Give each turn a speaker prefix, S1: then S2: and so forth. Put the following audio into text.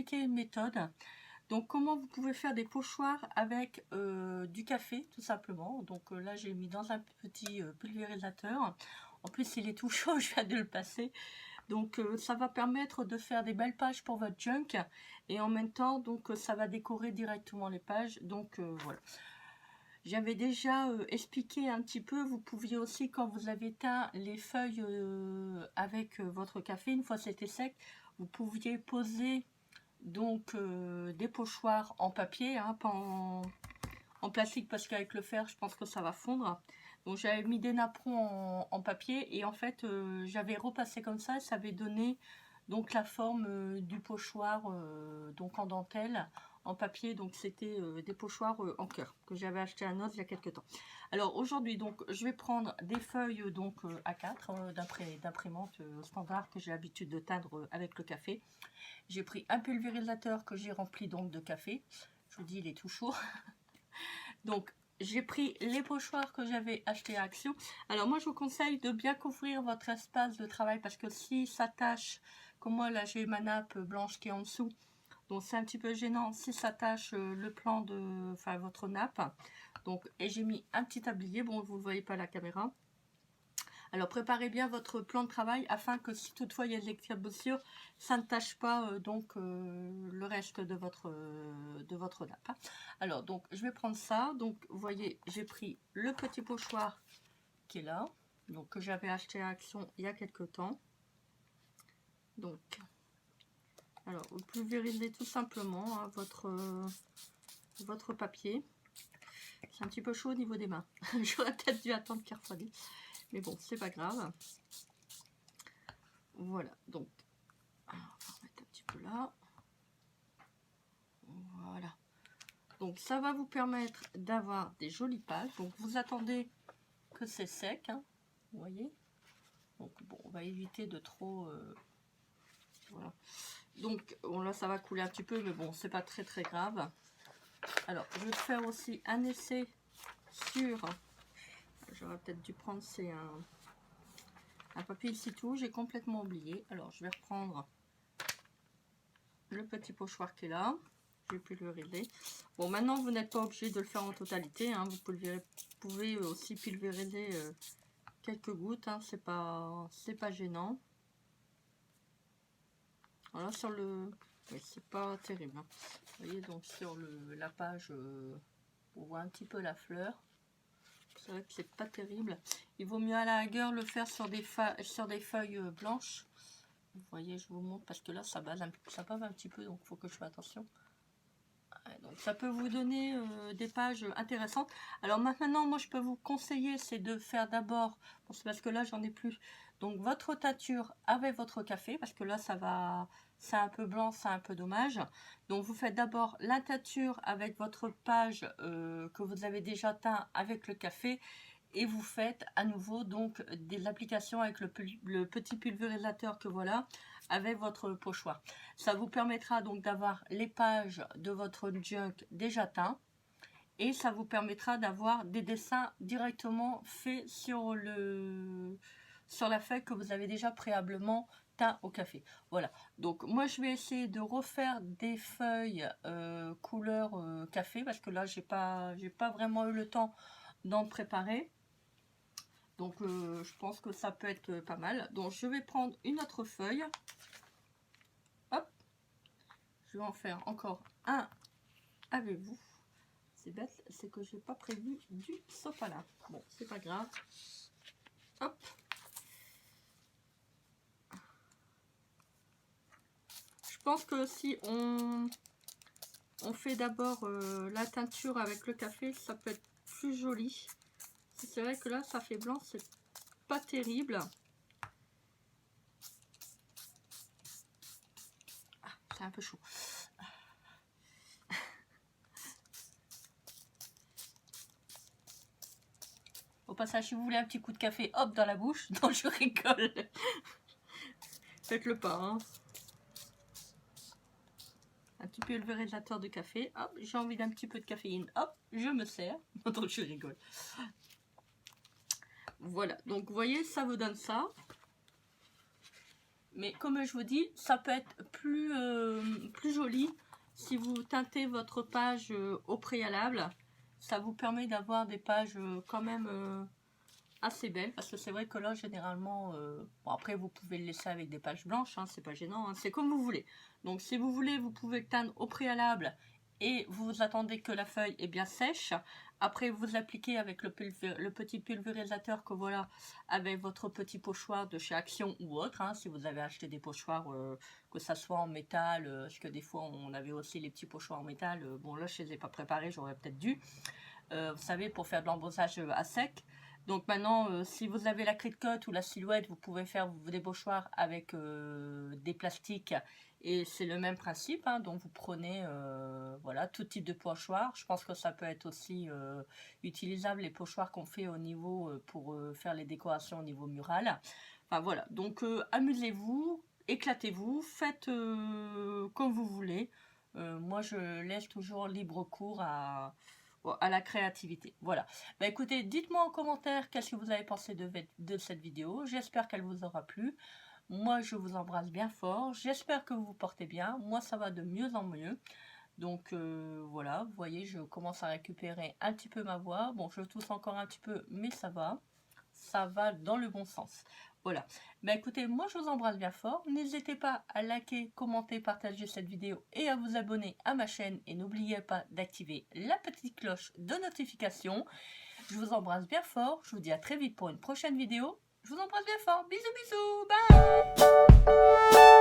S1: expliquer une méthode. Donc comment vous pouvez faire des pochoirs avec du café tout simplement. Donc là j'ai mis dans un petit pulvérisateur. En plus il est tout chaud, je viens de le passer. Donc ça va permettre de faire des belles pages pour votre junk. Et en même temps donc ça va décorer directement les pages. Donc voilà. J'avais déjà expliqué un petit peu, vous pouviez aussi, quand vous avez teint les feuilles avec votre café, une fois c'était sec, vous pouviez poser donc des pochoirs en papier, hein, pas en plastique, parce qu'avec le fer, je pense que ça va fondre. Donc j'avais mis des napperons en papier, et en fait, j'avais repassé comme ça, et ça avait donné donc la forme du pochoir donc en dentelle, en papier. Donc c'était des pochoirs en cœur que j'avais acheté à Noz il y a quelques temps. Alors aujourd'hui donc je vais prendre des feuilles donc A4 d'imprimante standard que j'ai l'habitude de teindre avec le café. J'ai pris un pulvérisateur que j'ai rempli donc de café. Je vous dis il est tout chaud. Donc j'ai pris les pochoirs que j'avais achetés à Action. Alors moi je vous conseille de bien couvrir votre espace de travail, parce que si ça tâche, comme moi là j'ai ma nappe blanche qui est en dessous, donc c'est un petit peu gênant si ça tâche le plan de, enfin votre nappe. Donc, et j'ai mis un petit tablier, bon vous ne voyez pas à la caméra. Alors préparez bien votre plan de travail afin que si toutefois il y a des éclaboussures, ça ne tâche pas le reste de votre nappe. Hein. Alors donc je vais prendre ça. Donc vous voyez, j'ai pris le petit pochoir qui est là, donc que j'avais acheté à Action il y a quelques temps. Donc alors vous pulvérisez tout simplement hein, votre papier. C'est un petit peu chaud au niveau des mains. J'aurais peut-être dû attendre qu'il refroidisse. Mais bon, c'est pas grave. Voilà, donc, alors, on va remettre un petit peu là. Voilà. Donc, ça va vous permettre d'avoir des jolies pages. Donc, vous attendez que c'est sec, hein, vous voyez. Donc, bon, on va éviter de trop... voilà. Donc, bon, là, ça va couler un petit peu, mais bon, c'est pas très, très grave. Alors, je vais faire aussi un essai sur... J'aurais peut-être dû prendre, c'est un papier ici tout, j'ai complètement oublié. Alors je vais reprendre le petit pochoir qui est là. Je vais pulvériser. Bon, maintenant vous n'êtes pas obligé de le faire en totalité. Hein. Vous pouvez aussi pulvériser quelques gouttes. Hein. C'est pas gênant. Voilà, sur le... Oui, c'est pas terrible. Hein. Vous voyez, donc sur la page, on voit un petit peu la fleur. C'est vrai que c'est pas terrible. Il vaut mieux à la rigueur le faire sur des feuilles blanches. Vous voyez, je vous montre parce que là ça bave un petit peu, donc il faut que je fasse attention. Donc ça peut vous donner des pages intéressantes. Alors maintenant, moi je peux vous conseiller, c'est de faire d'abord, bon, c'est parce que là j'en ai plus, donc votre teinture avec votre café, parce que là ça va, c'est un peu blanc, c'est un peu dommage. Donc vous faites d'abord la teinture avec votre page que vous avez déjà teint avec le café, et vous faites à nouveau donc des applications avec le petit pulvérisateur que voilà, avec votre pochoir. Ça vous permettra donc d'avoir les pages de votre junk déjà teint, et ça vous permettra d'avoir des dessins directement faits sur la feuille que vous avez déjà préalablement teint au café. Voilà, donc moi je vais essayer de refaire des feuilles couleur café, parce que là j'ai pas vraiment eu le temps d'en préparer. Donc je pense que ça peut être pas mal. Donc je vais prendre une autre feuille. Hop. Je vais en faire encore un avec vous. C'est bête, c'est que je n'ai pas prévu du sopalin. Bon, c'est pas grave. Hop. Je pense que si on fait d'abord la teinture avec le café, ça peut être plus joli. C'est vrai que là, ça fait blanc, c'est pas terrible. Ah, c'est un peu chaud. Au passage, si vous voulez un petit coup de café, hop, dans la bouche. Non, je rigole. Faites-le pas, hein. Un petit pulvérisateur de café. Hop, j'ai envie d'un petit peu de caféine. Hop, je me sers. Non, je rigole. Voilà, donc vous voyez, ça vous donne ça. Mais comme je vous dis, ça peut être plus joli si vous teintez votre page au préalable. Ça vous permet d'avoir des pages quand même assez belles. Parce que c'est vrai que là, généralement, bon, après vous pouvez le laisser avec des pages blanches, hein, c'est pas gênant, hein, c'est comme vous voulez. Donc si vous voulez, vous pouvez le teindre au préalable et vous attendez que la feuille est bien sèche. Après, vous appliquez avec le petit pulvérisateur que voilà, avec votre petit pochoir de chez Action ou autre, hein, si vous avez acheté des pochoirs, que ça soit en métal, parce que des fois on avait aussi les petits pochoirs en métal, bon là je ne les ai pas préparés, j'aurais peut-être dû, vous savez, pour faire de l'embossage à sec. Donc maintenant, si vous avez la Cricut ou la Silhouette, vous pouvez faire des pochoirs avec des plastiques et c'est le même principe, hein. Donc vous prenez voilà, tout type de pochoir. Je pense que ça peut être aussi utilisable, les pochoirs qu'on fait au niveau pour faire les décorations au niveau mural. Enfin voilà, donc amusez-vous, éclatez-vous, faites comme vous voulez. Moi je laisse toujours libre cours à la créativité. Voilà. Bah écoutez, dites-moi en commentaire qu'est-ce que vous avez pensé de cette vidéo. J'espère qu'elle vous aura plu. Moi, je vous embrasse bien fort. J'espère que vous vous portez bien. Moi, ça va de mieux en mieux. Donc voilà, vous voyez, je commence à récupérer un petit peu ma voix. Bon, je tousse encore un petit peu, mais ça va. Ça va dans le bon sens. Voilà. Bah écoutez, moi je vous embrasse bien fort. N'hésitez pas à liker, commenter, partager cette vidéo et à vous abonner à ma chaîne. Et n'oubliez pas d'activer la petite cloche de notification. Je vous embrasse bien fort. Je vous dis à très vite pour une prochaine vidéo. Je vous embrasse bien fort. Bisous bisous. Bye.